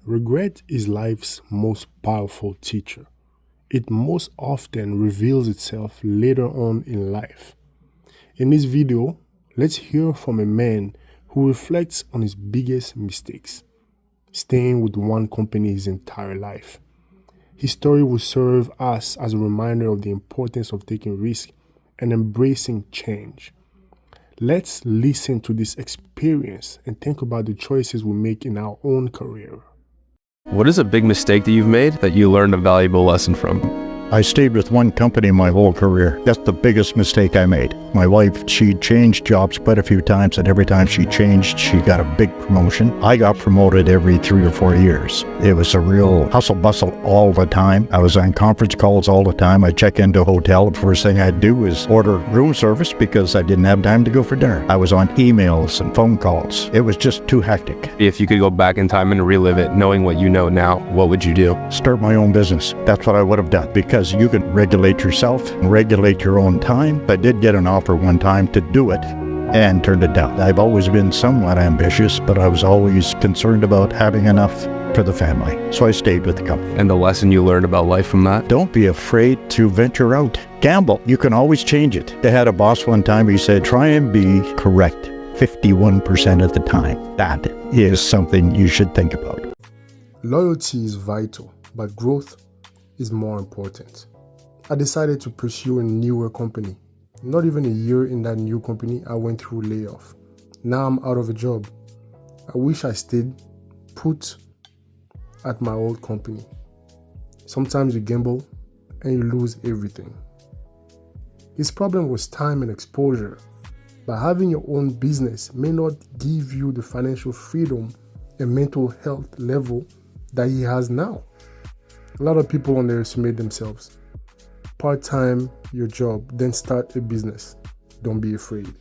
Regret is life's most powerful teacher. It most often reveals itself later on in life. In this video, let's hear from a man who reflects on his biggest mistakes, staying with one company his entire life. His story will serve us as a reminder of the importance of taking risks and embracing change. Let's listen to this experience and think about the choices we make in our own career. What is a big mistake that you've made that you learned a valuable lesson from? I stayed with one company my whole career. That's the biggest mistake I made. My wife, she changed jobs quite a few times, and every time she changed, she got a big promotion. I got promoted every 3 or 4 years. It was a real hustle bustle all the time. I was on conference calls all the time. I'd check into a hotel. The first thing I'd do is order room service because I didn't have time to go for dinner. I was on emails and phone calls. It was just too hectic. If you could go back in time and relive it, knowing what you know now, what would you do? Start my own business. That's what I would have done, because you can regulate yourself and regulate your own time. I did get an offer one time to do it and turned it down. I've always been somewhat ambitious, but I was always concerned about having enough for the family. So I stayed with the company. And the lesson you learned about life from that? Don't be afraid to venture out. Gamble. You can always change it. I had a boss one time, he said, try and be correct 51% of the time. That is something you should think about. Loyalty is vital, but growth is more important. I decided to pursue a newer company. Not even a year in that new company, I went through layoff. Now I'm out of a job. I wish I stayed put at my old company. Sometimes you gamble and you lose everything. His problem was time and exposure. But having your own business may not give you the financial freedom and mental health level that he has now. A lot of people underestimate themselves. Part-time your job, then start a business. Don't be afraid.